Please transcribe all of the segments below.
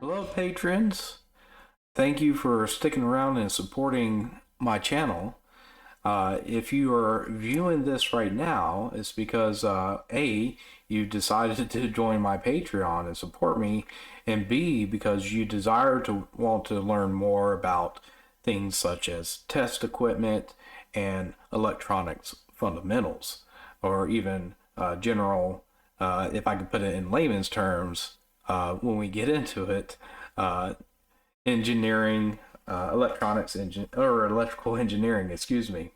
Hello, patrons. Thank you for sticking around and supporting my channel. If you are viewing this right now, it's because A, you decided to join my Patreon and support me, and B, because you desire to want to learn more about things such as test equipment and electronics fundamentals, or even general, if I could put it in layman's terms, when we get into it, uh, engineering, or electrical engineering, excuse me.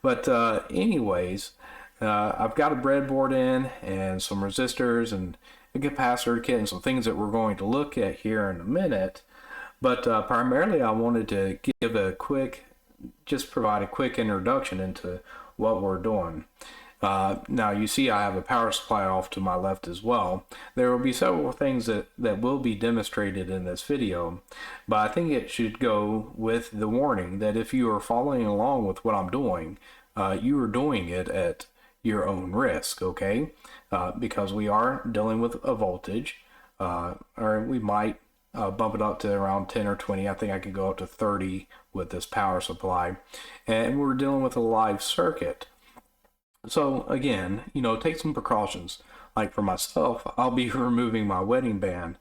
But anyways, I've got a breadboard in and some resistors and a capacitor kit and some things that we're going to look at here in a minute. But primarily I wanted to provide a quick introduction into what we're doing. Now you see I have a power supply off to my left as well. There will be several things that will be demonstrated in this video, but I think it should go with the warning that if you are following along with what I'm doing, you are doing it at your own risk, okay? Because we are dealing with a voltage, or we might bump it up to around 10 or 20. I think I could go up to 30 with this power supply, and we're dealing with a live circuit. So again, take some precautions. Like for myself, I'll be removing my wedding band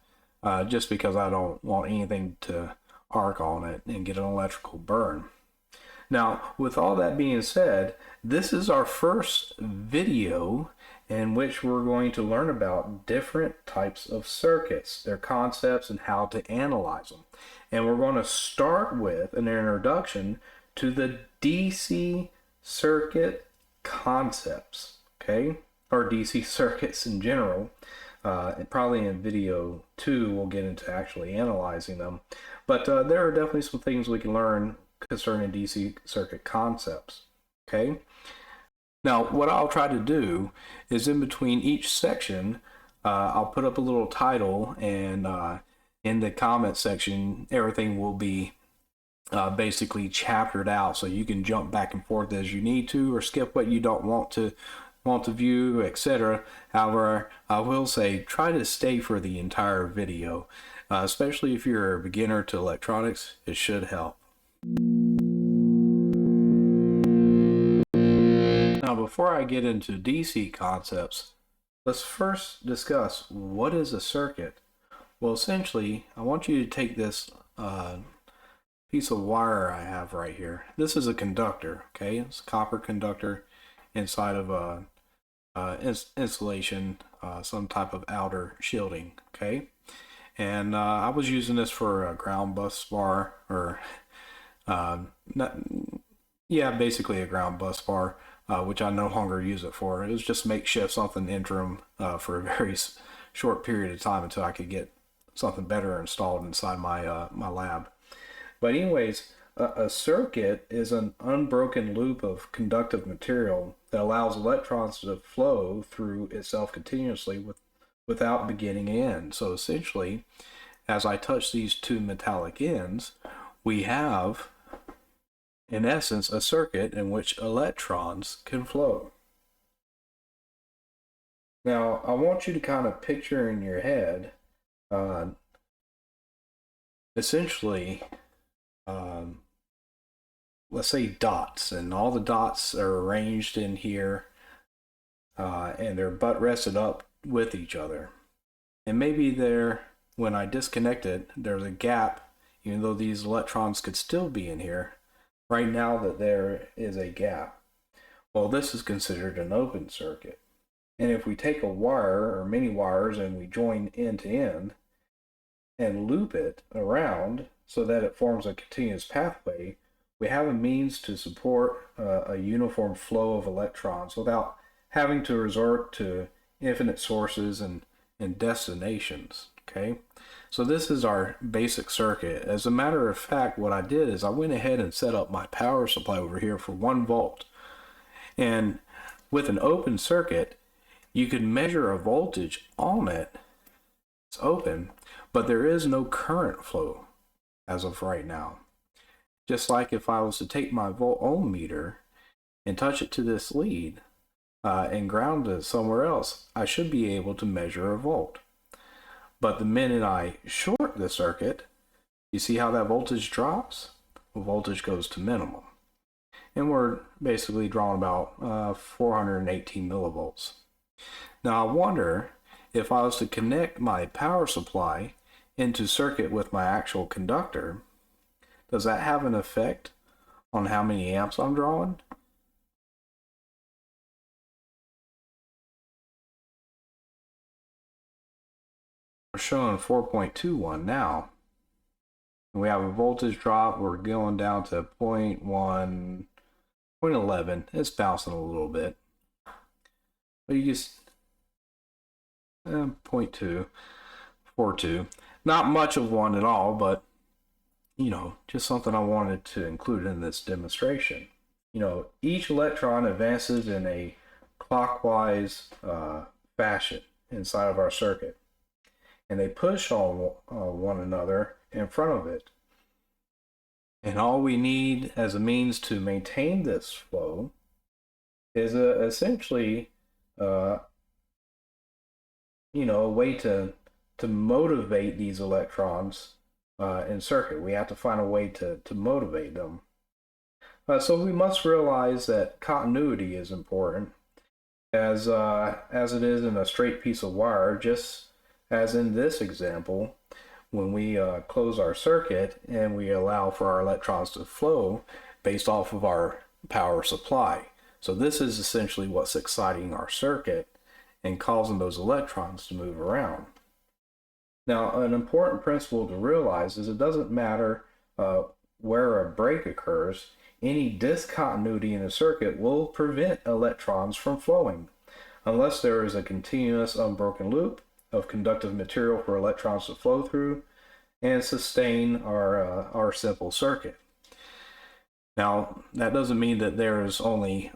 just because I don't want anything to arc on it and get an electrical burn. Now, with all that being said, this is our first video in which we're going to learn about different types of circuits, their concepts, and how to analyze them. And we're going to start with an introduction to the DC circuit concepts, okay, or DC circuits in general. And probably in video 2 we'll get into actually analyzing them, but there are definitely some things we can learn concerning DC circuit concepts. Okay, now what I'll try to do is in between each section I'll put up a little title, and in the comment section everything will be basically chaptered out, so you can jump back and forth as you need to, or skip what you don't want to view, etc. However, I will say try to stay for the entire video, especially if you're a beginner to electronics. It should help. Now, before I get into DC concepts, let's first discuss what is a circuit. Well, essentially, I want you to take this piece of wire I have right here. This is a conductor, okay? It's a copper conductor inside of a insulation, some type of outer shielding, okay? And I was using this for a ground bus bar, or basically a ground bus bar, which I no longer use it for. It was just makeshift, something interim for a very short period of time until I could get something better installed inside my my lab. But anyways, a circuit is an unbroken loop of conductive material that allows electrons to flow through itself continuously without beginning and end. So essentially, as I touch these two metallic ends, we have, in essence, a circuit in which electrons can flow. Now, I want you to kind of picture in your head, essentially, let's say dots, and all the dots are arranged in here, and they're butt rested up with each other. And maybe when I disconnect it, there's a gap, even though these electrons could still be in here. Right now that there is a gap. Well, this is considered an open circuit. And if we take a wire or many wires and we join end to end and loop it around so that it forms a continuous pathway, we have a means to support a uniform flow of electrons without having to resort to infinite sources and destinations, okay? So this is our basic circuit. As a matter of fact, what I did is I went ahead and set up my power supply over here for 1 volt. And with an open circuit, you can measure a voltage on it. It's open, but there is no current flow as of right now. Just like if I was to take my volt ohm meter and touch it to this lead and ground it somewhere else, I should be able to measure a volt. But the minute I short the circuit, you see how that voltage drops? Well, voltage goes to minimum. And we're basically drawing about 418 millivolts. Now I wonder if I was to connect my power supply into circuit with my actual conductor, does that have an effect on how many amps I'm drawing? We're showing 4.21 now. We have a voltage drop. We're going down to 0.1, 0.11. It's bouncing a little bit. But you just 0.242. Not much of one at all, but just something I wanted to include in this demonstration. Each electron advances in a clockwise fashion inside of our circuit, and they push on one another in front of it. And all we need as a means to maintain this flow is essentially a way to motivate these electrons in circuit. We have to find a way to motivate them. So we must realize that continuity is important, as it is in a straight piece of wire, just as in this example, when we close our circuit and we allow for our electrons to flow based off of our power supply. So this is essentially what's exciting our circuit and causing those electrons to move around. Now, an important principle to realize is it doesn't matter where a break occurs, any discontinuity in a circuit will prevent electrons from flowing, unless there is a continuous unbroken loop of conductive material for electrons to flow through and sustain our simple circuit. Now, that doesn't mean that there is only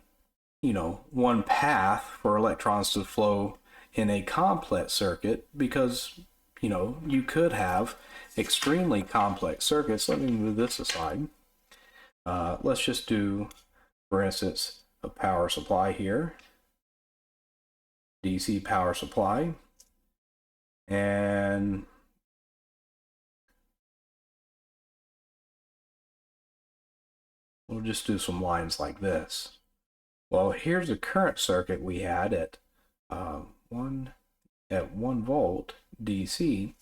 one path for electrons to flow in a complex circuit, because you could have extremely complex circuits. Let me move this aside. Let's just do, for instance, a power supply here, DC power supply, and we'll just do some lines like this. Well, here's a current circuit we had at 1 volt DC,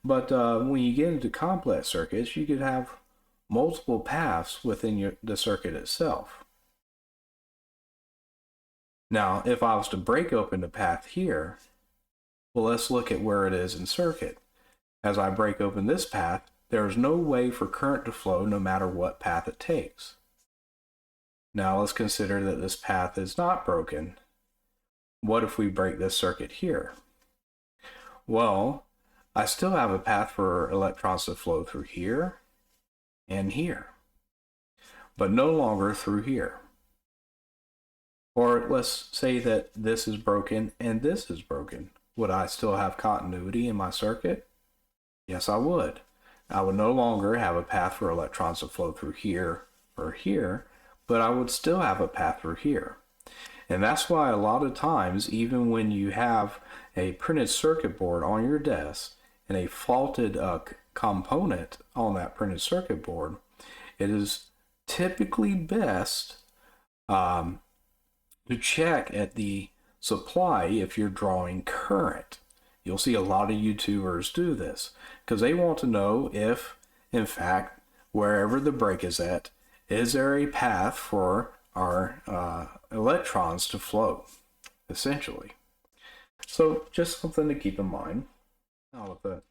but when you get into complex circuits, you could have multiple paths within the circuit itself. Now, if I was to break open the path here, well, let's look at where it is in circuit. As I break open this path, there is no way for current to flow no matter what path it takes. Now let's consider that this path is not broken. What if we break this circuit here? Well, I still have a path for electrons to flow through here and here, but no longer through here. Or let's say that this is broken and this is broken. Would I still have continuity in my circuit? Yes, I would. I would no longer have a path for electrons to flow through here or here, but I would still have a path through here. And that's why a lot of times, even when you have a printed circuit board on your desk and a faulted component on that printed circuit board, it is typically best to check at the supply if you're drawing current. You'll see a lot of YouTubers do this because they want to know if, in fact, wherever the break is at, is there a path for our electrons to flow, essentially. So just something to keep in mind. Now with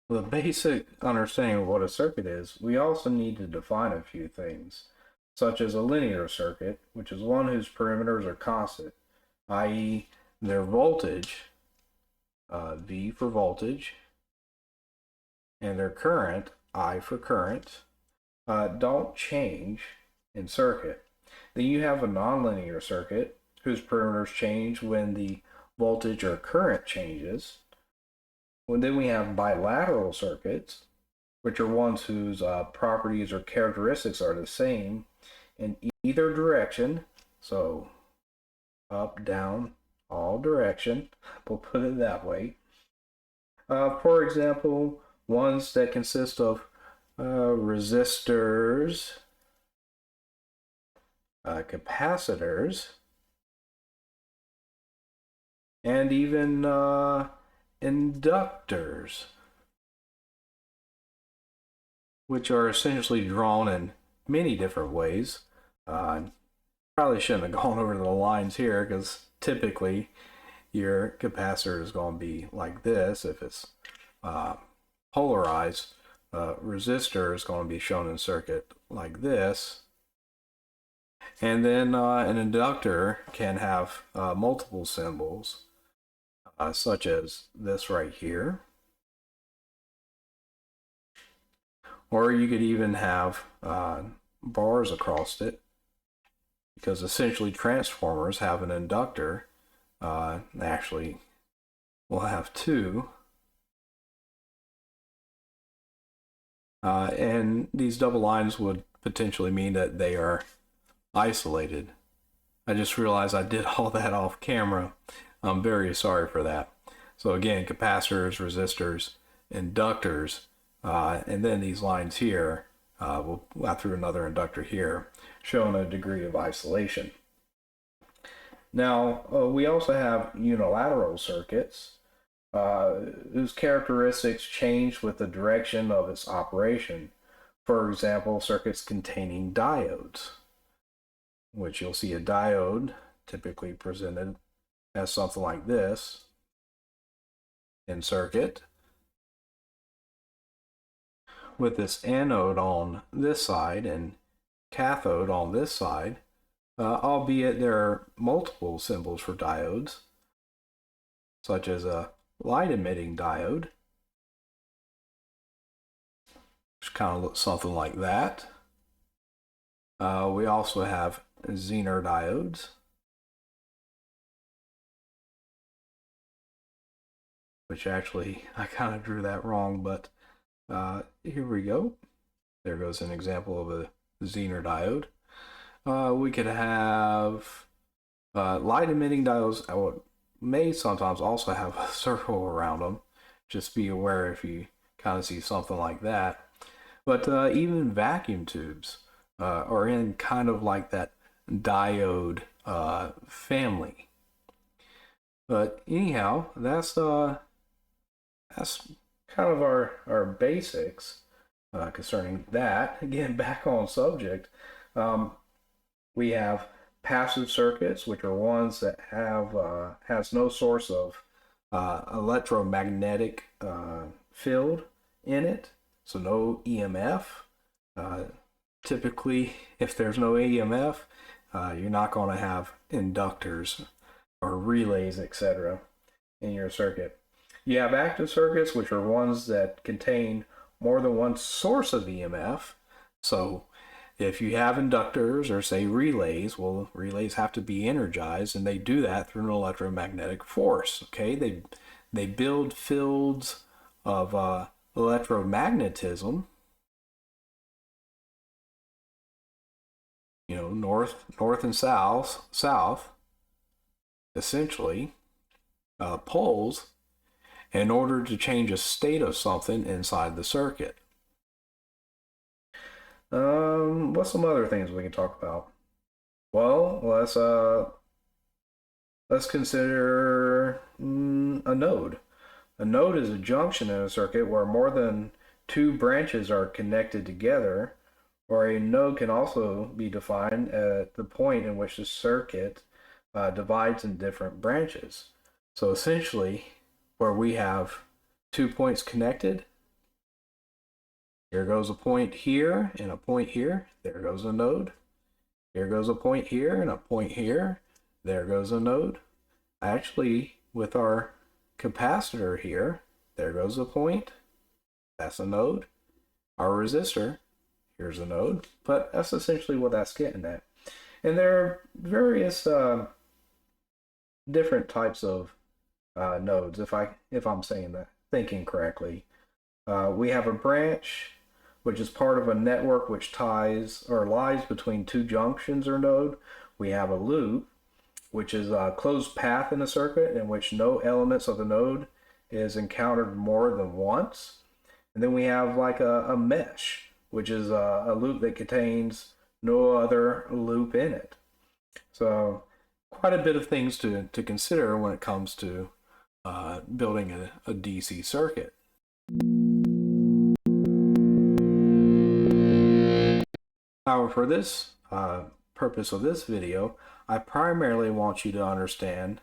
the basic understanding of what a circuit is, we also need to define a few things, such as a linear circuit, which is one whose perimeters are constant, i.e. their voltage, V for voltage, and their current, I for current, don't change in circuit. Then you have a nonlinear circuit whose perimeters change when the voltage or current changes. Well, then we have bilateral circuits, which are ones whose properties or characteristics are the same in either direction. So up, down, all direction, we'll put it that way. For example, ones that consist of resistors, capacitors, and even inductors, which are essentially drawn in many different ways. Probably shouldn't have gone over the lines here because typically your capacitor is going to be like this if it's polarized. Resistor is going to be shown in circuit like this. And then an inductor can have multiple symbols, such as this right here. Or you could even have bars across it, because essentially transformers have an inductor. Actually, we'll have two. And these double lines would potentially mean that they are isolated. I just realized I did all that off camera. I'm very sorry for that. So again, capacitors, resistors, inductors, and then these lines here, we'll through another inductor here, showing a degree of isolation. Now, we also have unilateral circuits, whose characteristics change with the direction of its operation. For example, circuits containing diodes, which you'll see a diode typically presented as something like this in circuit, with this anode on this side and cathode on this side, albeit there are multiple symbols for diodes, such as a light emitting diode, which kind of looks something like that. We also have Zener diodes, which actually I kind of drew that wrong, but here we go. There goes an example of a Zener diode. We could have light emitting diodes may sometimes also have a circle around them. Just be aware if you kind of see something like that. But even vacuum tubes are in kind of like that diode family. But anyhow, that's kind of our basics concerning that. Again, back on subject, we have passive circuits, which are ones that has no source of electromagnetic field in it, so no EMF. Typically, if there's no EMF, you're not going to have inductors or relays, etc., in your circuit. You have active circuits, which are ones that contain more than one source of EMF. So if you have inductors or say relays, well, relays have to be energized, and they do that through an electromagnetic force. Okay, they build fields of electromagnetism, north and south, essentially, poles, in order to change a state of something inside the circuit. What's some other things we can talk about? Well, let's consider a node. A node is a junction in a circuit where more than two branches are connected together, or a node can also be defined at the point in which the circuit divides in different branches. So essentially, where we have 2 points connected, here goes a point here and a point here, there goes a node. Here goes a point here and a point here, there goes a node. Actually, with our capacitor here, there goes a point, that's a node. Our resistor, here's a node, but that's essentially what that's getting at. And there are various different types of nodes, if I'm saying that, thinking correctly. We have a branch, which is part of a network which ties or lies between two junctions or node. We have a loop, which is a closed path in a circuit in which no elements of the node is encountered more than once. And then we have like a mesh, which is a loop that contains no other loop in it. So quite a bit of things to consider when it comes to building a DC circuit. However, for this purpose of this video, I primarily want you to understand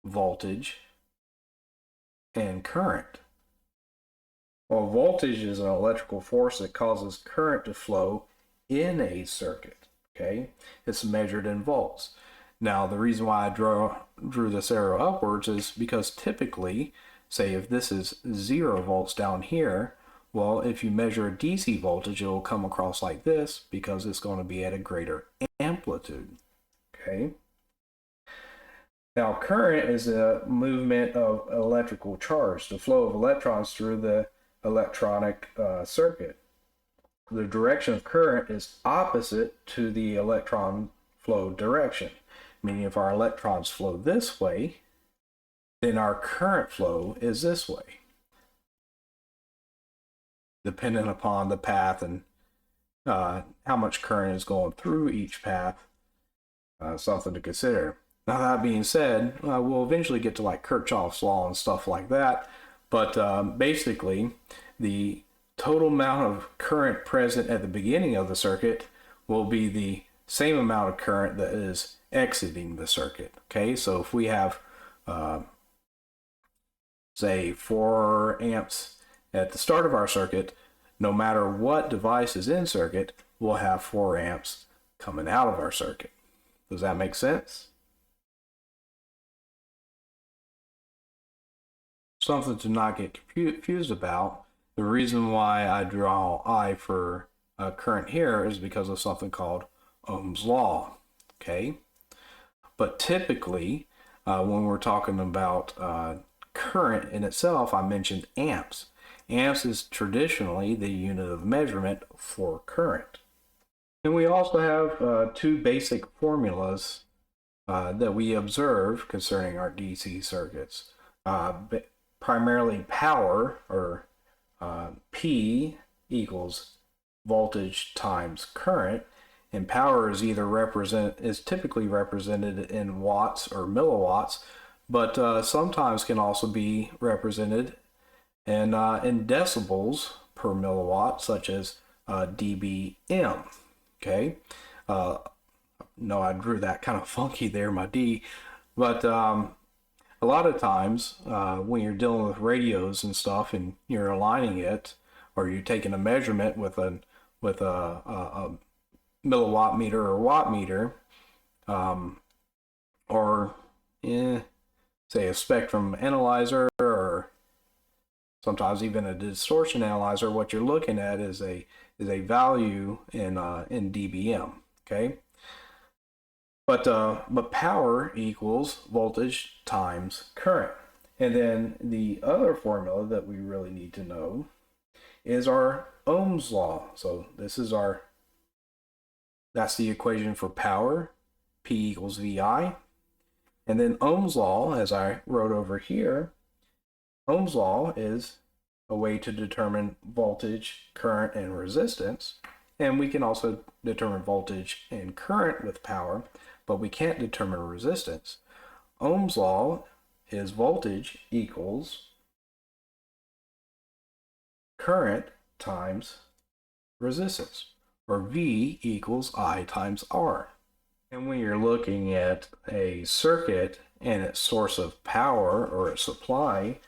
voltage and current. Well, voltage is an electrical force that causes current to flow in a circuit. Okay, it's measured in volts. Now, the reason why I drew this arrow upwards is because typically, say if this is 0 volts down here, well, if you measure a DC voltage, it will come across like this because it's going to be at a greater amplitude. Okay. Now, current is a movement of electrical charge, the flow of electrons through the electronic circuit. The direction of current is opposite to the electron flow direction, meaning if our electrons flow this way, then our current flow is this way, depending upon the path and how much current is going through each path. Something to consider. Now, that being said, we'll eventually get to like Kirchhoff's law and stuff like that, but basically the total amount of current present at the beginning of the circuit will be the same amount of current that is exiting the circuit. Okay, so if we have say 4 amps at the start of our circuit, no matter what device is in circuit, we'll have 4 amps coming out of our circuit. Does that make sense? Something to not get confused about. The reason why I draw I for current here is because of something called Ohm's law. Okay, but typically when we're talking about current in itself, I mentioned amps. Amps is traditionally the unit of measurement for current. And we also have 2 basic formulas that we observe concerning our DC circuits. Primarily power, or P equals voltage times current, and power is typically represented in watts or milliwatts, but sometimes can also be represented in decibels per milliwatt, such as dBm. Okay, no, I drew that kind of funky there, my D, but a lot of times when you're dealing with radios and stuff and you're aligning it, or you're taking a measurement with a milliwatt meter or watt meter, or say a spectrum analyzer, or sometimes even a distortion analyzer, what you're looking at is a value in dBm. Okay. But power equals voltage times current. And then the other formula that we really need to know is our Ohm's law. So that's the equation for power, P equals VI. And then Ohm's law, as I wrote over here, Ohm's law is a way to determine voltage, current, and resistance. And we can also determine voltage and current with power, but we can't determine resistance. Ohm's law is voltage equals current times resistance, or V equals I times R. And when you're looking at a circuit and its source of power or its supply,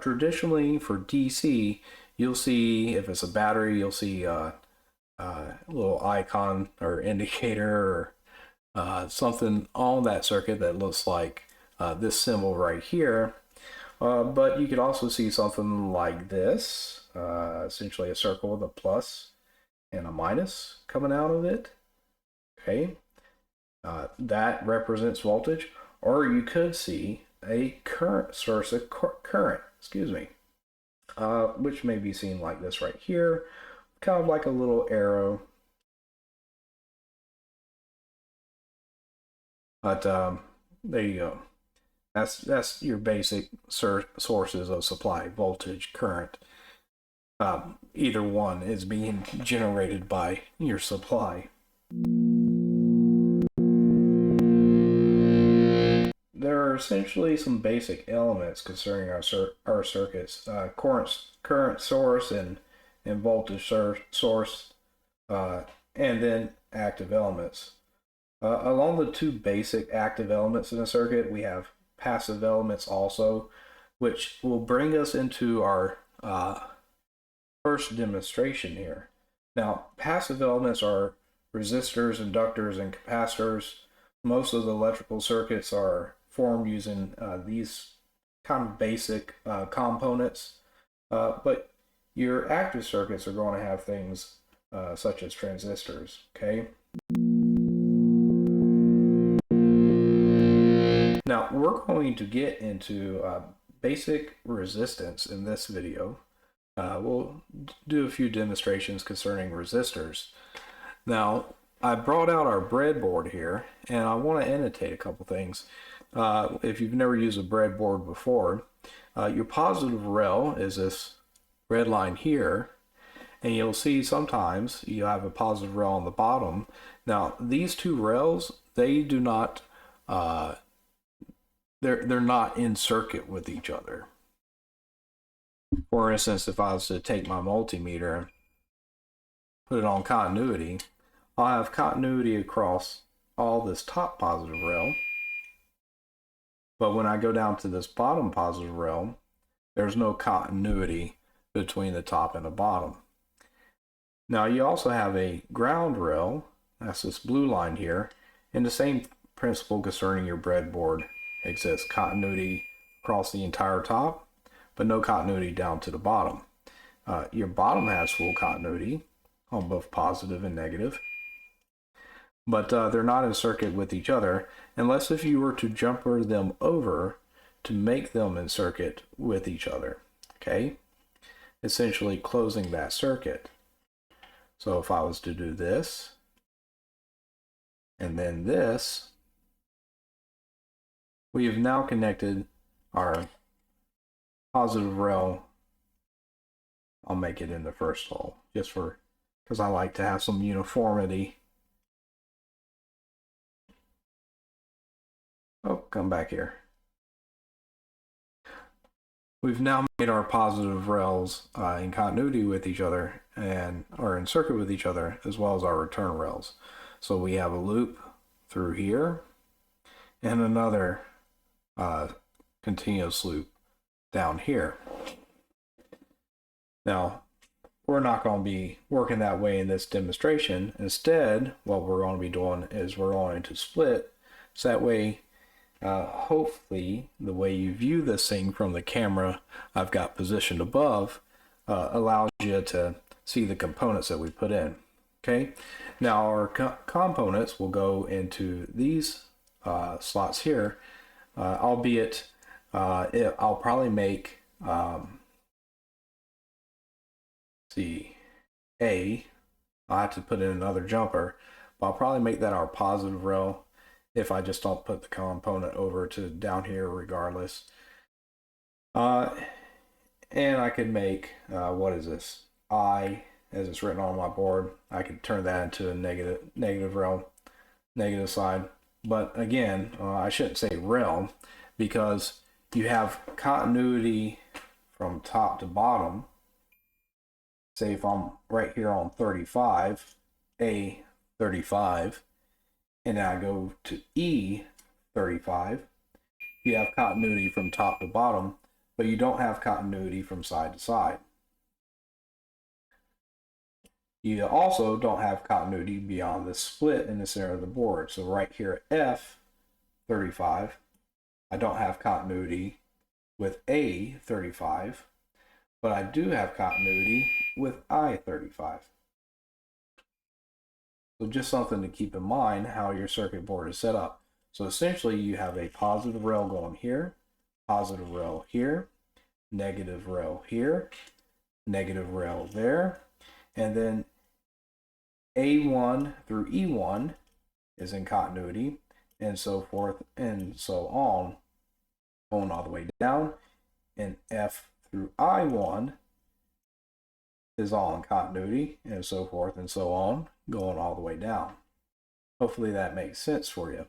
traditionally for DC, you'll see, if it's a battery, you'll see a little icon or indicator or something on that circuit that looks like this symbol right here. But you could also see something like this, essentially a circle with a plus and a minus coming out of it. Okay, that represents voltage. Or you could see a current source of current, which may be seen like this right here, kind of like a little arrow. But there you go. That's your basic sources of supply, voltage, current. Either one is being generated by your supply. There are essentially some basic elements concerning our circuits: current source and voltage source, and then active elements. Along the two basic active elements in a circuit, we have passive elements also, which will bring us into our first demonstration here. Now, passive elements are resistors, inductors, and capacitors. Most of the electrical circuits are formed using these kind of basic components, but your active circuits are going to have things such as transistors, okay? Now, we're going to get into basic resistance in this video. We'll do a few demonstrations concerning resistors. Now, I brought out our breadboard here, and I want to annotate a couple things. If you've never used a breadboard before, your positive rail is this red line here, and you'll see sometimes you have a positive rail on the bottom. Now, these two rails, they do not, they're not in circuit with each other. For instance, if I was to take my multimeter, put it on continuity, I'll have continuity across all this top positive rail. But when I go down to this bottom positive rail, there's no continuity between the top and the bottom. Now you also have a ground rail, that's this blue line here, and the same principle concerning your breadboard exists. Continuity across the entire top, but no continuity down to the bottom. Your bottom has full continuity on both positive and negative, but they're not in circuit with each other unless if you were to jumper them over to make them in circuit with each other, okay? Essentially closing that circuit. So if I was to do this, and then this, we have now connected our positive rail. I'll make it in the first hole, just because I like to have some uniformity. Oh, come back here. We've now made our positive rails in continuity with each other and are in circuit with each other, as well as our return rails. So we have a loop through here and another continuous loop down here. Now, we're not going to be working that way in this demonstration. Instead, what we're going to be doing is we're going to split, so that way hopefully the way you view this thing from the camera I've got positioned above allows you to see the components that we put in. Okay, now our components will go into these slots here, albeit I'll probably make I'll have to put in another jumper, but I'll probably make that our positive rail if I just don't put the component over to down here regardless. And I could make, what is this? I, as it's written on my board, I could turn that into a negative rail, negative side. But again, I shouldn't say rail, because you have continuity from top to bottom. Say if I'm right here on 35, A35, and I go to E35, you have continuity from top to bottom, but you don't have continuity from side to side. You also don't have continuity beyond the split in the center of the board. So right here at F35, I don't have continuity with A35, but I do have continuity with I35. So just something to keep in mind how your circuit board is set up. So essentially you have a positive rail going here, positive rail here, negative rail here, negative rail there, and then A1 through E1 is in continuity, and so forth and so on going all the way down, and F through I1 is all in continuity, and so forth and so on, going all the way down. Hopefully that makes sense for you.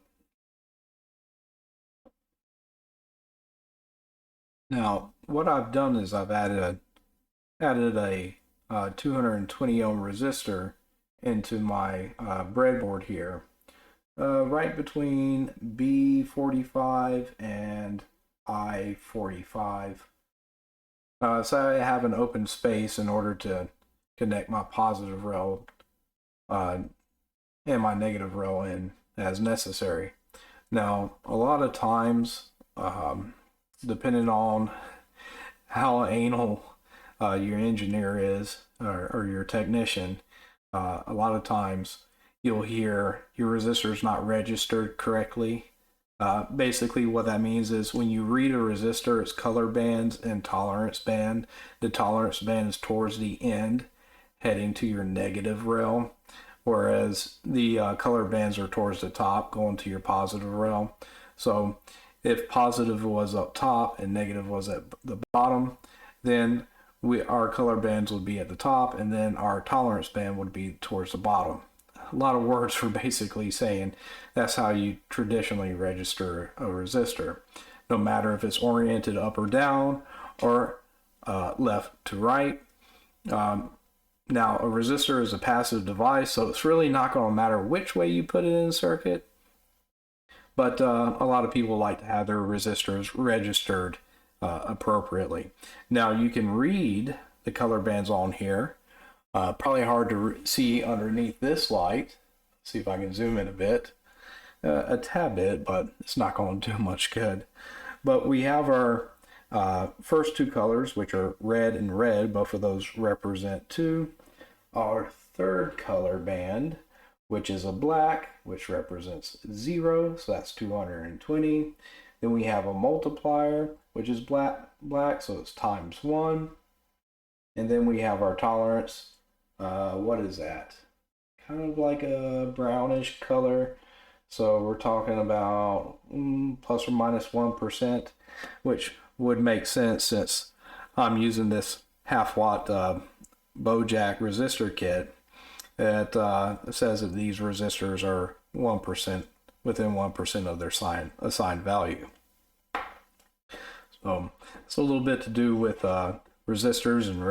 Now, what I've done is I've added a 220 ohm resistor into my breadboard here, right between B45 and I45. So I have an open space in order to connect my positive rail and my negative rail in as necessary. Now, a lot of times, depending on how anal your engineer is or your technician, a lot of times you'll hear your resistor's not registered correctly. Basically what that means is when you read a resistor, it's color bands and tolerance band. The tolerance band is towards the end, heading to your negative rail, whereas the color bands are towards the top, going to your positive rail. So if positive was up top and negative was at the bottom, then our color bands would be at the top, and then our tolerance band would be towards the bottom. A lot of words for basically saying that's how you traditionally register a resistor, no matter if it's oriented up or down or left to right. Now, a resistor is a passive device, so it's really not going to matter which way you put it in the circuit, but a lot of people like to have their resistors registered appropriately. Now, you can read the color bands on here. Probably hard to see underneath this light. See if I can zoom in a bit, a tad bit, but it's not going to do much good. But we have our first two colors, which are red and red. Both of those represent 2. Our third color band, which is a black, which represents 0, so that's 220. Then we have a multiplier, which is black, so it's times 1. And then we have our tolerance. What is that? Kind of like a brownish color. So we're talking about plus or minus 1%, which would make sense since I'm using this half-watt Bojack resistor kit. It says that these resistors are 1%, within 1% of their assigned value. So it's a little bit to do with resistors and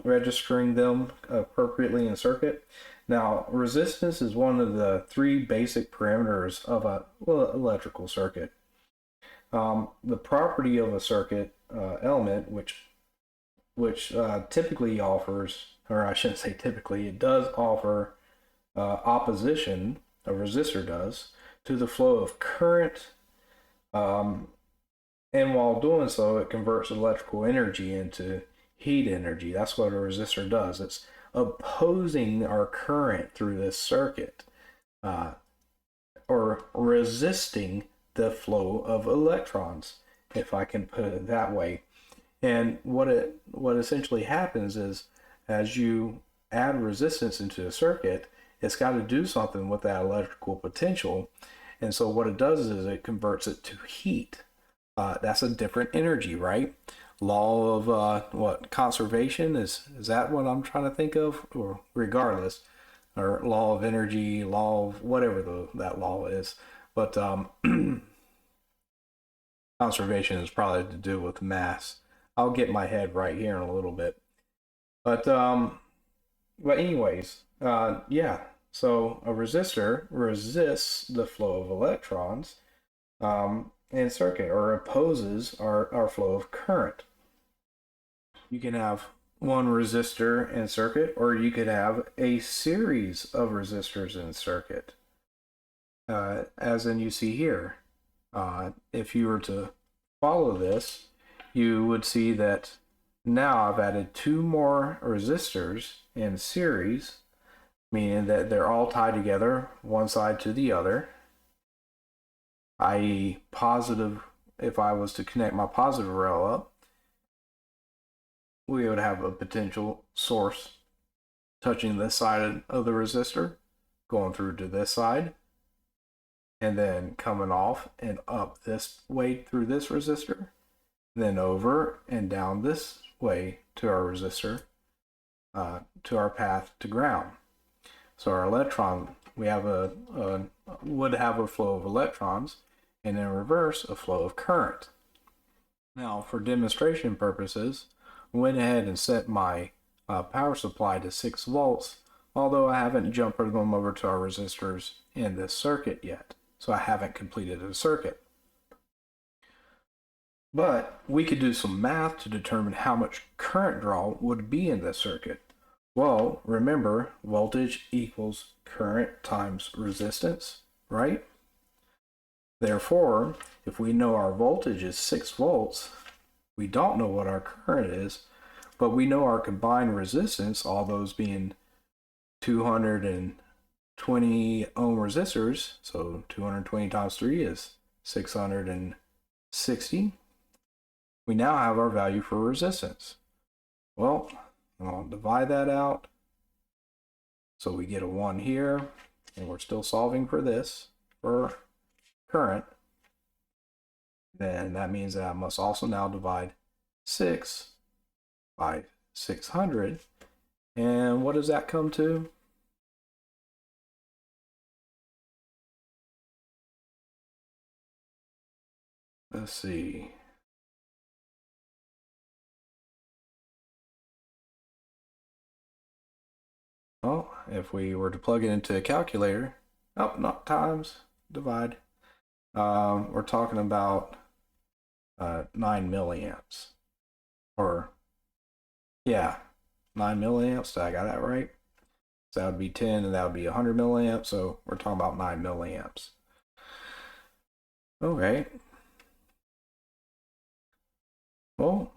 registering them appropriately in circuit. Now, resistance is one of the 3 basic parameters of a electrical circuit. The property of a circuit element, which typically offers, or I shouldn't say typically, it does offer opposition, a resistor does, to the flow of current, and while doing so, it converts electrical energy into heat energy. That's what a resistor does. It's opposing our current through this circuit, or resisting the flow of electrons, if I can put it that way. And what essentially happens is, as you add resistance into a circuit, it's got to do something with that electrical potential. And so what it does is it converts it to heat. That's a different energy, right? Law of conservation, is that what I'm trying to think of? Or regardless, or law of energy, law of whatever that law is. But conservation is probably to do with mass. I'll get my head right here in a little bit. But anyways, yeah. So a resistor resists the flow of electrons in circuit, or opposes our flow of current. You can have one resistor in circuit, or you could have a series of resistors in circuit, as in you see here. If you were to follow this, you would see that now I've added 2 more resistors in series, meaning that they're all tied together, one side to the other, i.e. positive. If I was to connect my positive rail up, we would have a potential source touching this side of the resistor, going through to this side, and then coming off and up this way through this resistor, then over and down this way to our resistor, to our path to ground. So our electron, we have would have a flow of electrons, and in reverse, a flow of current. Now, for demonstration purposes, I went ahead and set my power supply to 6 volts, although I haven't jumped them over to our resistors in this circuit yet. So I haven't completed a circuit. But we could do some math to determine how much current draw would be in this circuit. Well, remember, voltage equals current times resistance, right? Therefore, if we know our voltage is 6 volts, we don't know what our current is, but we know our combined resistance, all those being 220 ohm resistors, so 220 times 3 is 660. We now have our value for resistance. Well, I'll divide that out. So we get a 1 here, and we're still solving for this, for current. Then that means that I must also now divide 6 by 600. And what does that come to? Let's see. Well, if we were to plug it into a calculator, oh, not times, divide. We're talking about 9 milliamps. Or, yeah, 9 milliamps. Did I got that right? So that would be 10, and that would be 100 milliamps. So we're talking about 9 milliamps. Okay. Well,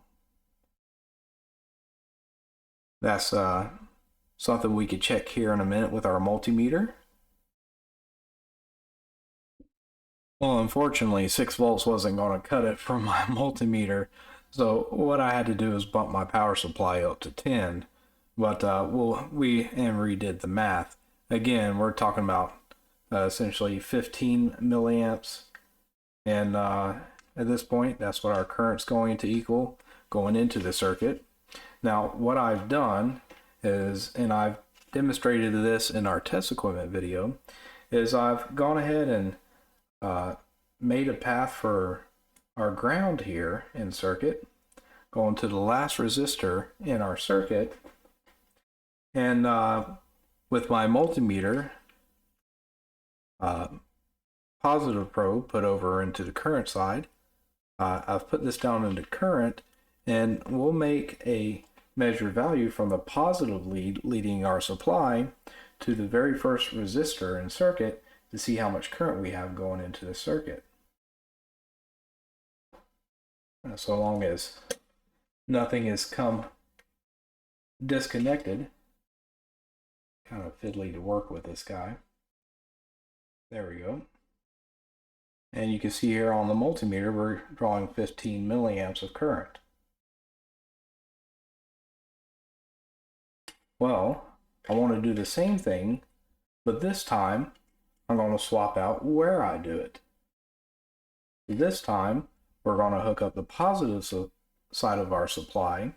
that's something we could check here in a minute with our multimeter. Well, unfortunately, 6 volts wasn't going to cut it for my multimeter. So what I had to do is bump my power supply up to 10. But we redid the math. Again, we're talking about essentially 15 milliamps. And at this point, that's what our current's going to equal going into the circuit. Now, what I've done is, and I've demonstrated this in our test equipment video, is I've gone ahead and made a path for our ground here in circuit, going to the last resistor in our circuit, and with my multimeter positive probe put over into the current side, I've put this down into current, and we'll make a measured value from the positive lead leading our supply to the very first resistor in circuit to see how much current we have going into the circuit. So long as nothing has come disconnected. Kind of fiddly to work with this guy. There we go. And you can see here on the multimeter we're drawing 15 milliamps of current. Well, I want to do the same thing, but this time I'm going to swap out where I do it. This time we're going to hook up the positive side of our supply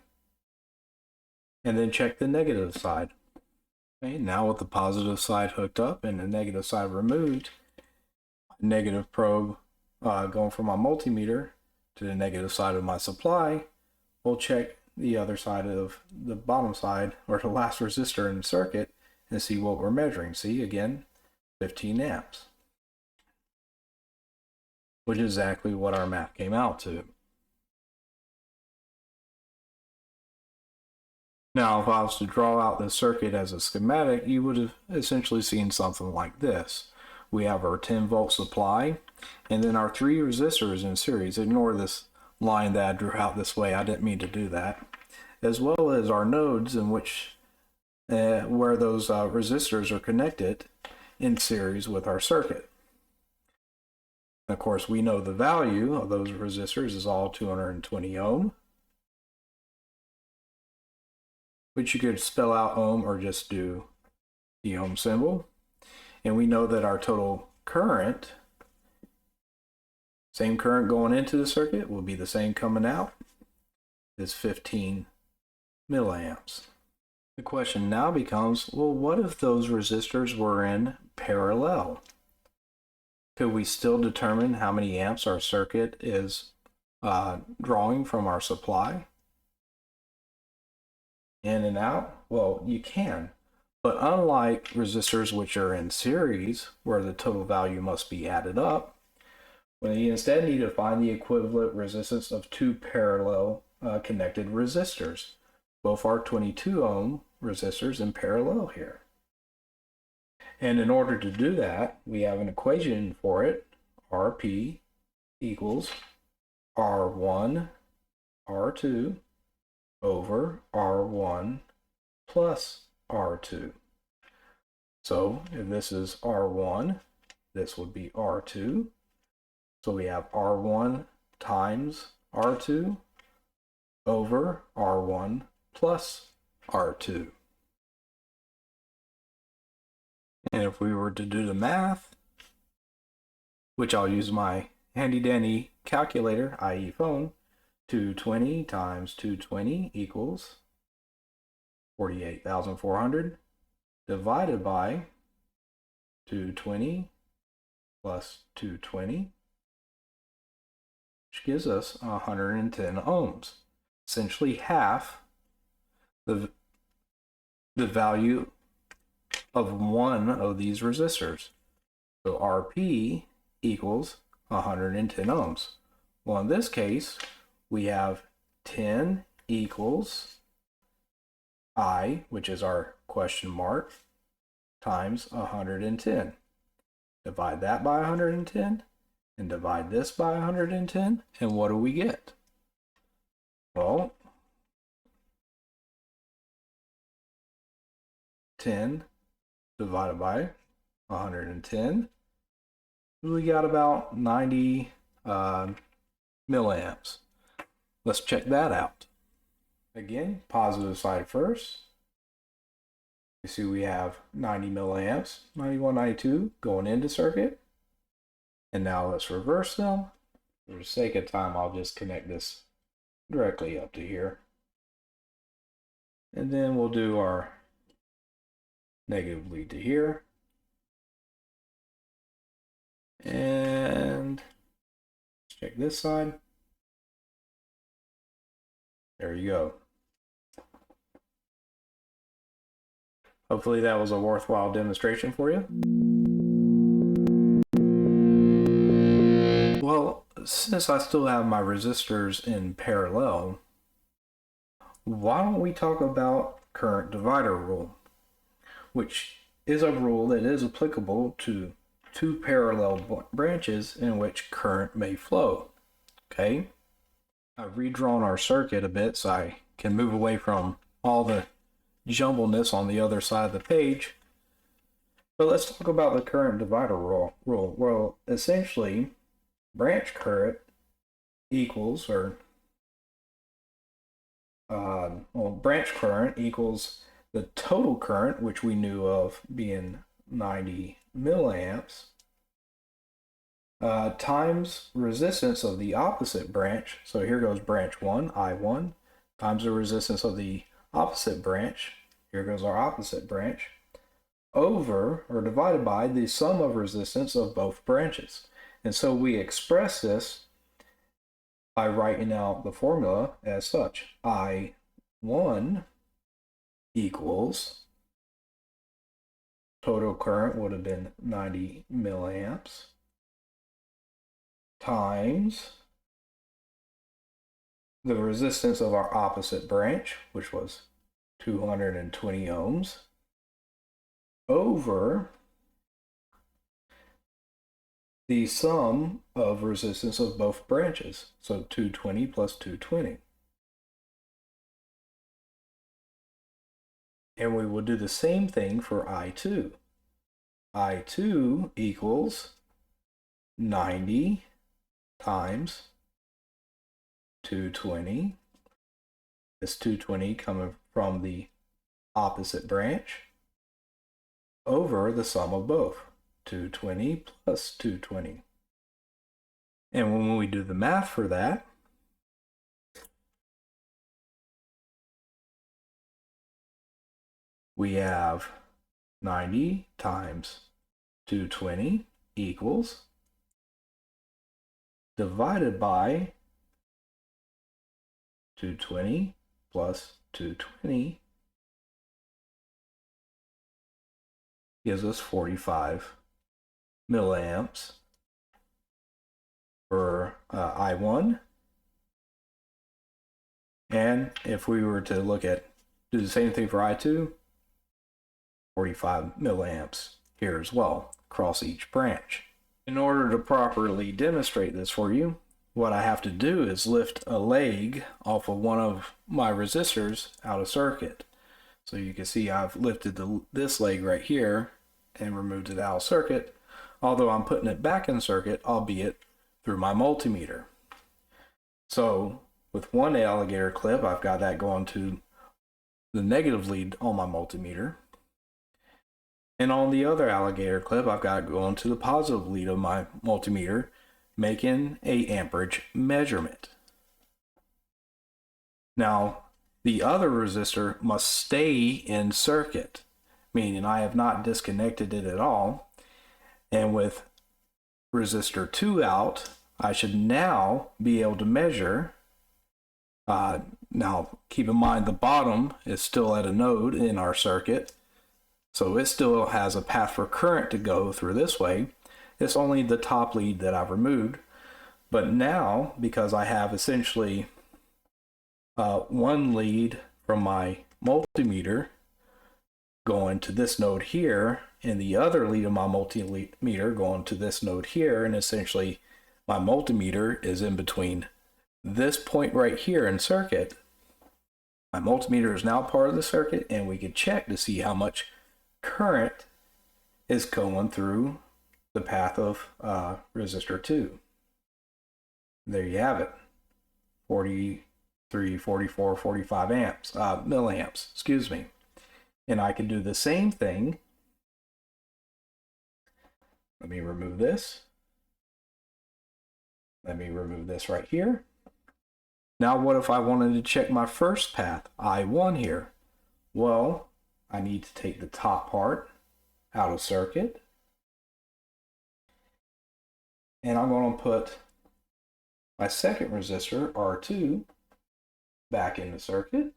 and then check the negative side. Okay, now with the positive side hooked up and the negative side removed, negative probe going from my multimeter to the negative side of my supply, we'll check the other side of the bottom side, or the last resistor in the circuit, and see what we're measuring. See, again, 15 amps, which is exactly what our math came out to. Now, if I was to draw out this circuit as a schematic, you would have essentially seen something like this. We have our 10 volt supply, and then our 3 resistors in series. Ignore this line that I drew out this way. I didn't mean to do that. As well as our nodes in which where those resistors are connected in series with our circuit. Of course, we know the value of those resistors is all 220 ohm, which you could spell out ohm or just do the ohm symbol. And we know that our total current Same current going into the circuit will be the same coming out. Is 15 milliamps. The question now becomes, well, what if those resistors were in parallel? Could we still determine how many amps our circuit is drawing from our supply? In and out? Well, you can. But unlike resistors which are in series, where the total value must be added up, we instead need to find the equivalent resistance of two parallel connected resistors. Both are 22 ohm resistors in parallel here. And in order to do that, we have an equation for it. Rp equals R1 R2 over R1 plus R2. So if this is R1, this would be R2. So we have R1 times R2 over R1 plus R2. And if we were to do the math, which I'll use my handy dandy calculator, i.e. phone, 220 times 220 equals 48,400 divided by 220 plus 220, which gives us 110 ohms, essentially half the value of one of these resistors. So Rp equals 110 ohms. Well, in this case, we have 10 equals I, which is our question mark, times 110. Divide that by 110, and divide this by 110, and what do we get? Well, 10 divided by 110, we got about 90 milliamps. Let's check that out. Again, positive side first. You see we have 90 milliamps, 91, 92 going into circuit. And now let's reverse them. For the sake of time, I'll just connect this directly up to here. And then we'll do our negative lead to here. And let's check this side. There you go. Hopefully that was a worthwhile demonstration for you. Well, since I still have my resistors in parallel, why don't we talk about current divider rule, which is a rule that is applicable to two parallel branches in which current may flow. Okay, I've redrawn our circuit a bit so I can move away from all the jumbleness on the other side of the page. But let's talk about the current divider rule. Well, essentially, branch current equals, branch current equals the total current, which we knew of being 90 milliamps, times resistance of the opposite branch. So here goes branch 1, I1, times the resistance of the opposite branch. Here goes our opposite branch, over or divided by the sum of resistance of both branches. And so we express this by writing out the formula as such. I1 equals, total current would have been 90 milliamps, times the resistance of our opposite branch, which was 220 ohms, over the sum of resistance of both branches, so 220 plus 220. And we will do the same thing for I2. I2 equals 90 times 220. This 220 coming from the opposite branch over the sum of both, 220 plus 220. And when we do the math for that, we have 90 times 220 equals divided by 220 plus 220 gives us 45 milliamps for I1. And if we were to do the same thing for I2, 45 milliamps here as well across each branch. In order to properly demonstrate this for you, what I have to do is lift a leg off of one of my resistors out of circuit. So you can see I've lifted this leg right here and removed it out of circuit, although I'm putting it back in circuit, albeit through my multimeter. So with one alligator clip, I've got that going to the negative lead on my multimeter. And on the other alligator clip, I've got it going to the positive lead of my multimeter, making a amperage measurement. Now, the other resistor must stay in circuit, meaning I have not disconnected it at all. And with resistor 2 out, I should now be able to measure. Now, keep in mind the bottom is still at a node in our circuit, so it still has a path for current to go through this way. It's only the top lead that I've removed. But now, because I have essentially one lead from my multimeter going to this node here, and the other lead of my multimeter going to this node here, and essentially my multimeter is in between this point right here in circuit. My multimeter is now part of the circuit, and we can check to see how much current is going through the path of resistor 2. There you have it, 43, 44, 45 amps, milliamps, excuse me. And I can do the same thing. Let me remove this. Let me remove this right here. Now what if I wanted to check my first path, I1 here? Well, I need to take the top part out of circuit. And I'm going to put my second resistor, R2, back in the circuit.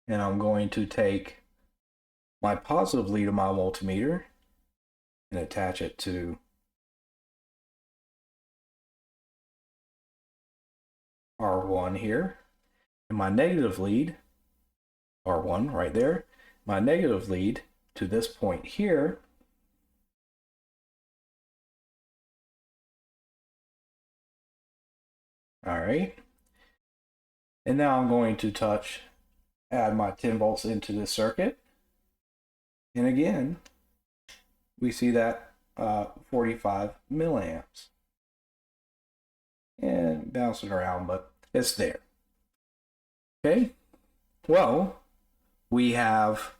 And I'm going to take my positive lead of my multimeter and attach it to R1 here. And my negative lead, R1 right there, my negative lead to this point here. All right. And now I'm going to add my 10 volts into this circuit. And again, we see that 45 milliamps. And bouncing around, but it's there. Okay. Well, we have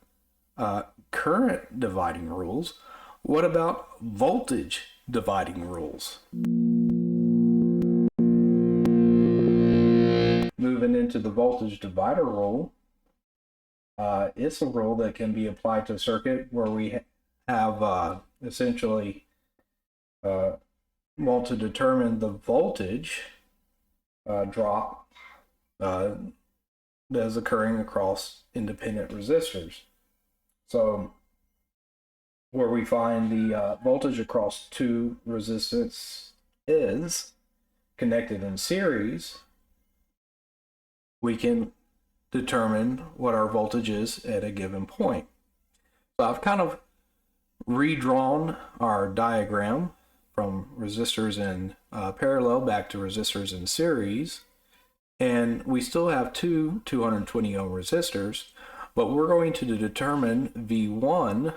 current dividing rules. What about voltage dividing rules? Moving into the voltage divider rule, it's a rule that can be applied to a circuit where we have essentially, well, to determine the voltage drop that is occurring across independent resistors. So where we find the voltage across two resistors is connected in series, we can determine what our voltage is at a given point. So I've kind of redrawn our diagram from resistors in parallel back to resistors in series, and we still have two 220 ohm resistors, but we're going to determine V1,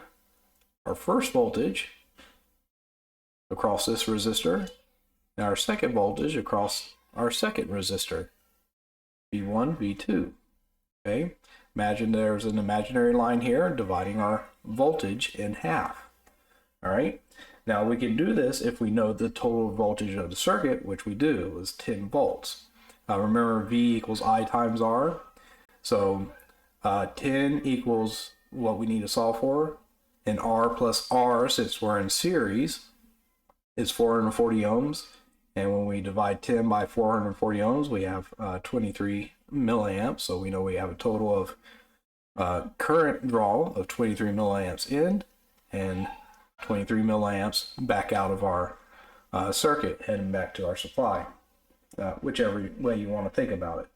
our first voltage, across this resistor, and our second voltage across our second resistor, V1, V2. Okay, Imagine there's an imaginary line here dividing our voltage in half. All right. Now we can do this if we know the total voltage of the circuit, which we do, is 10 volts. Remember, V equals I times R. So 10 equals what we need to solve for. And R plus R, since we're in series, is 440 ohms. And when we divide 10 by 440 ohms, we have 23 milliamps. So we know we have a total of current draw of 23 milliamps in and 23 milliamps back out of our circuit, heading back to our supply, whichever way you want to think about it.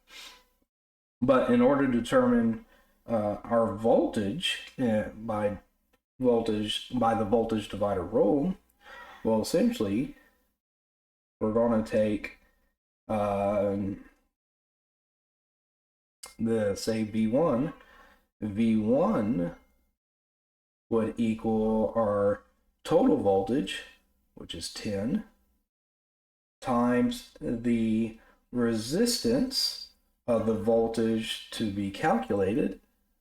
But in order to determine our voltage by the voltage divider rule, well, essentially, we're going to take say V1. V1 would equal our total voltage, which is 10, times the resistance of the voltage to be calculated.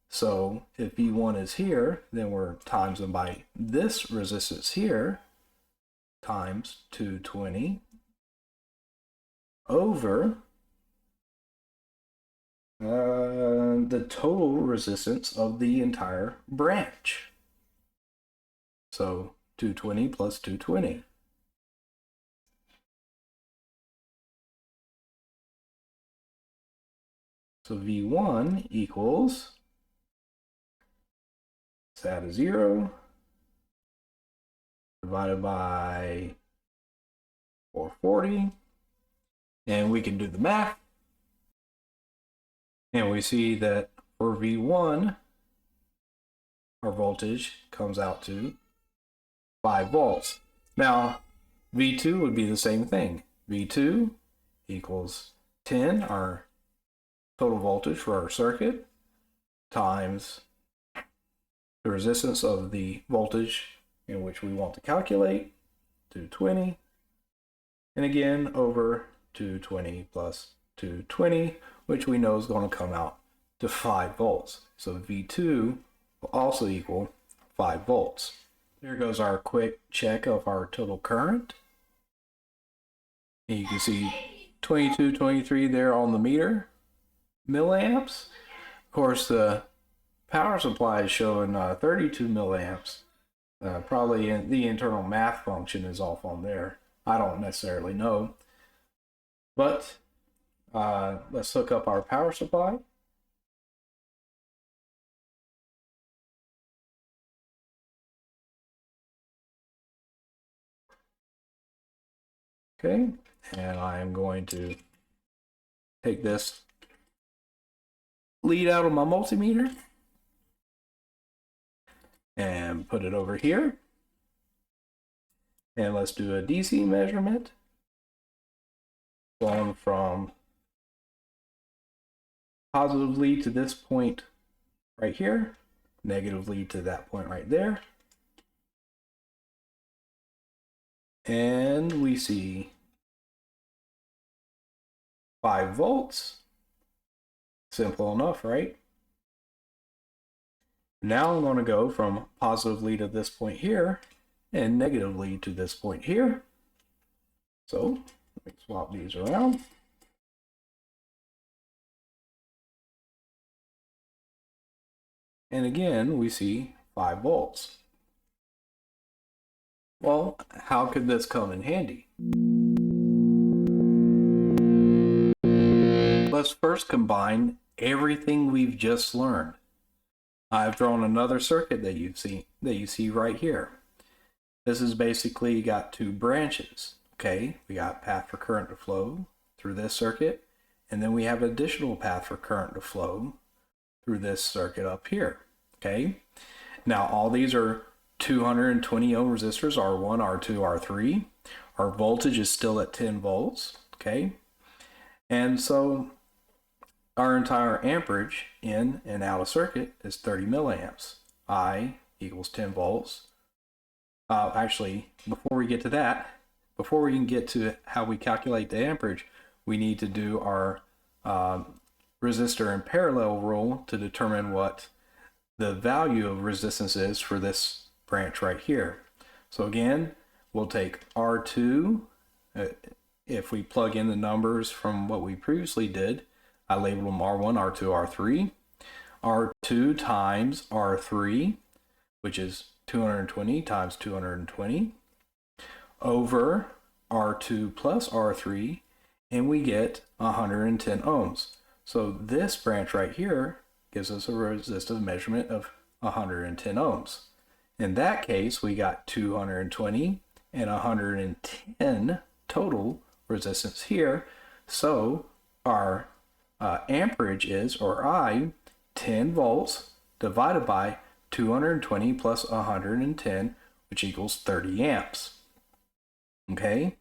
So if V1 is here, then we're times them by this resistance here, times 220 over the total resistance of the entire branch. So 220 plus 220. So V1 equals, let's add a 0, divided by 440. And we can do the math. And we see that for V1, our voltage comes out to 5 volts. Now, V2 would be the same thing. V2 equals 10, our total voltage for our circuit, times the resistance of the voltage in which we want to calculate, 220, and again over 220 plus 220, which we know is going to come out to 5 volts. So V2 will also equal 5 volts. There goes our quick check of our total current. And you can see 22, 23 there on the meter, milliamps. Of course, the power supply is showing 32 milliamps. Probably the internal math function is off on there. I don't necessarily know. But let's hook up our power supply. Okay, and I am going to take this lead out of my multimeter and put it over here. And let's do a DC measurement, going from positively to this point right here, negatively to that point right there. And we see 5 volts. Simple enough, right? Now I'm going to go from positively to this point here and negatively to this point here. So let me swap these around. And again, we see 5 volts. Well, how could this come in handy? Let's first combine everything we've just learned. I've drawn another circuit that you see right here. This is basically got 2 branches. Okay, we got path for current to flow through this circuit, and then we have additional path for current to flow through this circuit up here. Okay, now all these are 220 ohm resistors, R1, R2, R3. Our voltage is still at 10 volts. Okay, and so our entire amperage in and out of circuit is 30 milliamps. I equals 10 volts. Actually, before we get to that, before we can get to how we calculate the amperage, we need to do our resistor in parallel rule to determine what the value of resistance is for this branch right here. So again, we'll take R2. If we plug in the numbers from what we previously did, I labeled them R1, R2, R3. R2 times R3, which is 220 times 220, over R2 plus R3, and we get 110 ohms. So this branch right here gives us a resistive measurement of 110 ohms. In that case, we got 220 and 110 total resistance here. So our amperage is, or I, 10 volts divided by 220 plus 110, which equals 30 amps. Okay,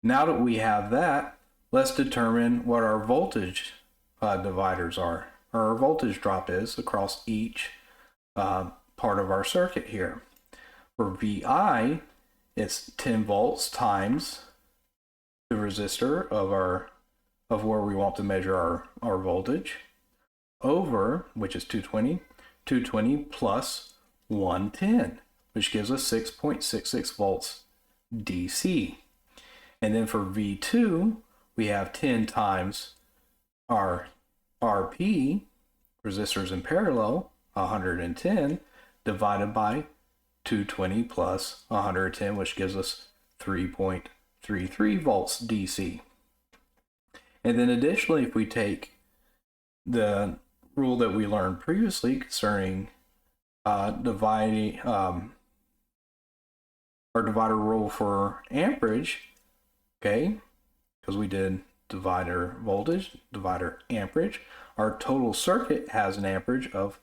now that we have that, let's determine what our voltage dividers are, or our voltage drop is across each part of our circuit here. For VI, it's 10 volts times the resistor of where we want to measure our voltage, over, which is 220 plus 110, which gives us 6.66 volts DC. And then for V2, we have 10 times our RP, resistors in parallel, 110, divided by 220 plus 110, which gives us 3.33 volts DC. And then additionally, if we take the rule that we learned previously concerning dividing our divider rule for amperage, okay, because we did divider voltage, divider amperage, our total circuit has an amperage of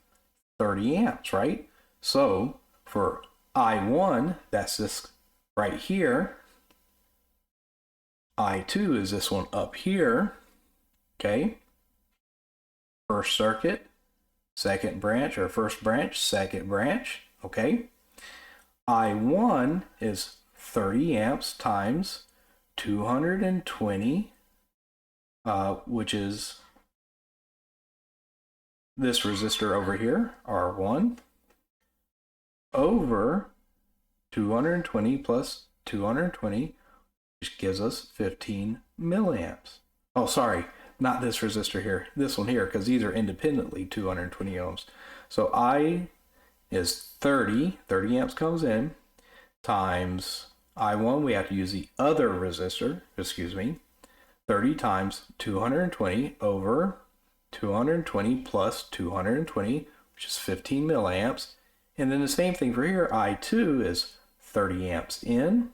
30 amps, right? So for I1, that's this right here. I2 is this one up here, okay? First circuit, second branch, or first branch, second branch, okay? I1 is 30 amps times 220, which is this resistor over here, R1, over 220 plus 220, which gives us 15 milliamps. Oh, sorry, not this resistor here, this one here, because these are independently 220 ohms. So I is 30 amps comes in, times I1, we have to use the other resistor, 30 times 220 over 220 plus 220, which is 15 milliamps. And then the same thing for here, I2 is 30 amps in,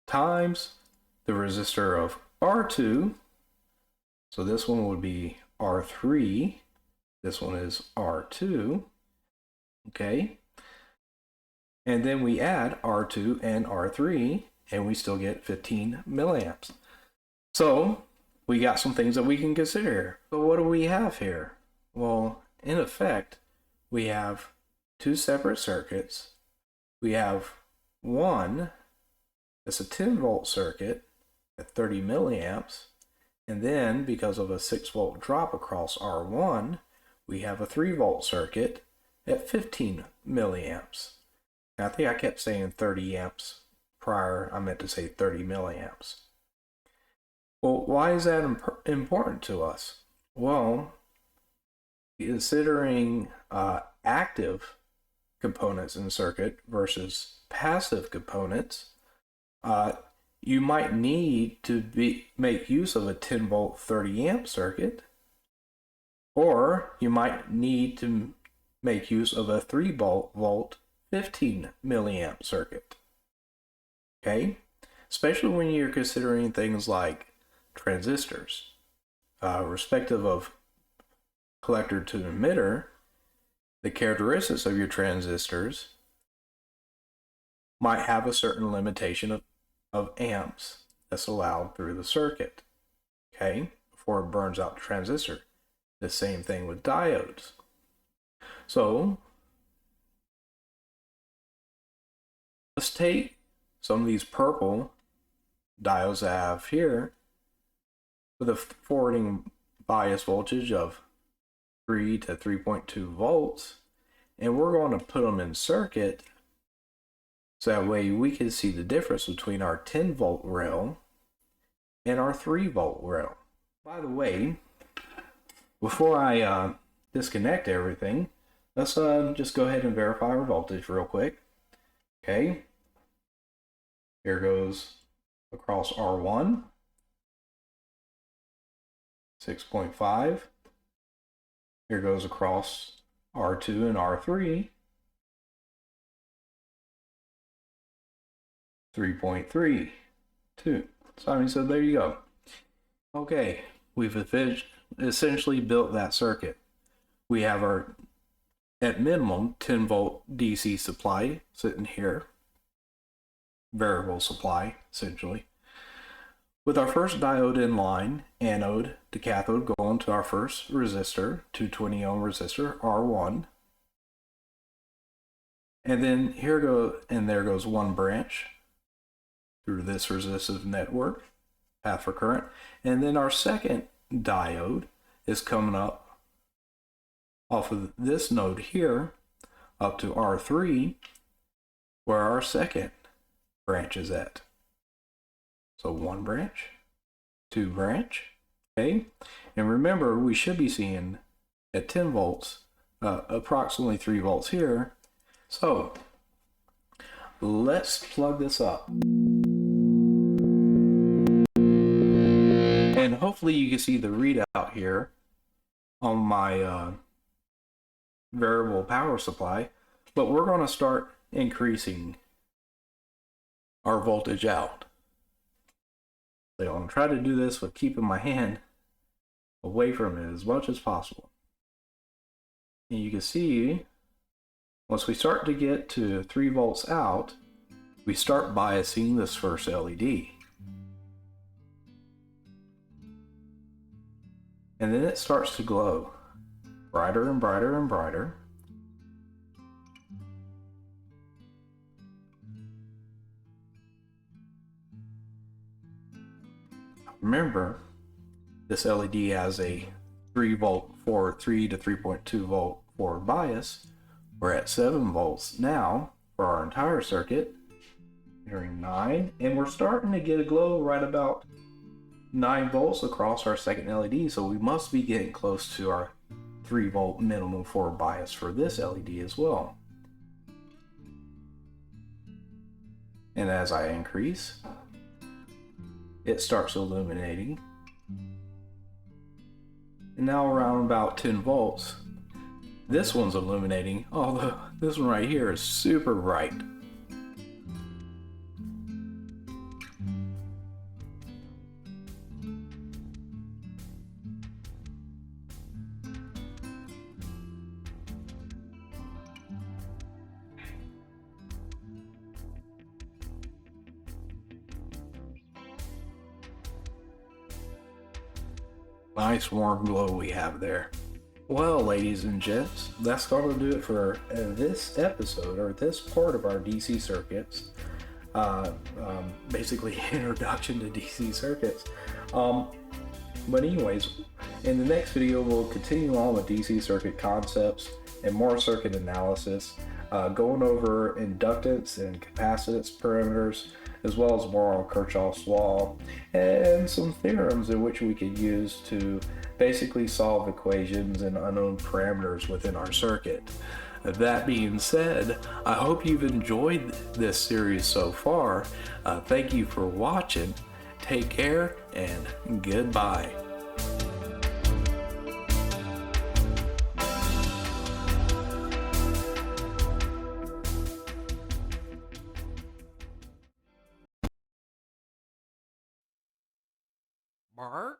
times the resistor of R2. So this one would be R3. This one is R2. Okay. And then we add R2 and R3, and we still get 15 milliamps. So we got some things that we can consider here. So what do we have here? Well, in effect, we have two separate circuits. We have one that's a 10 volt circuit at 30 milliamps. And then because of a 6 volt drop across R1, we have a 3 volt circuit at 15 milliamps. Now, I think I kept saying 30 amps prior. I meant to say 30 milliamps. Well, why is that important to us? Well, considering active components in the circuit versus passive components, you might need to make use of a 10 volt 30 amp circuit, or you might need to make use of a 3 volt 15 milliamp circuit. Okay, especially when you're considering things like transistors, respective of collector to emitter. The characteristics of your transistors might have a certain limitation of amps that's allowed through the circuit, okay, before it burns out the transistor. The same thing with diodes. So let's take some of these purple diodes I have here with a forwarding bias voltage of 3 to 3.2 volts, and we're going to put them in circuit so that way we can see the difference between our 10 volt rail and our 3 volt rail. By the way, before I disconnect everything, let's just go ahead and verify our voltage real quick. Okay, here goes across R1, 6.5. Here goes across R2 and R3, 3.32. So there you go. Okay, we've essentially built that circuit. We have our, at minimum, 10 volt DC supply sitting here. Variable supply, essentially. With our first diode in line, anode to cathode, going to our first resistor, 220 ohm resistor, R1. And then there goes one branch through this resistive network, path for current. And then our second diode is coming up off of this node here, up to R3, where our second branch is at. So one branch, two branch, okay? And remember, we should be seeing at 10 volts, approximately 3 volts here. So let's plug this up. And hopefully you can see the readout here on my variable power supply, but we're going to start increasing our voltage out. So I'm going to try to do this with keeping my hand away from it as much as possible. And you can see, once we start to get to 3 volts out, we start biasing this first LED. And then it starts to glow brighter and brighter and brighter. Remember, this LED has a 3 volt for 3 to 3.2 volt forward bias. We're at 7 volts now for our entire circuit, entering 9, and we're starting to get a glow right about 9 volts across our second LED, so we must be getting close to our 3 volt minimum forward bias for this LED as well. And as I increase, it starts illuminating. And now around about 10 volts, this one's illuminating, although this one right here is super bright. Nice warm glow we have there. Well, ladies and gents, that's going to do it for this episode, or this part of our DC circuits. Basically, introduction to DC circuits. But anyways, in the next video, we'll continue on with DC circuit concepts and more circuit analysis, going over inductance and capacitance parameters, as well as more on Kirchhoff's law and some theorems in which we could use to basically solve equations and unknown parameters within our circuit. That being said, I hope you've enjoyed this series so far. Thank you for watching. Take care and goodbye. Mark?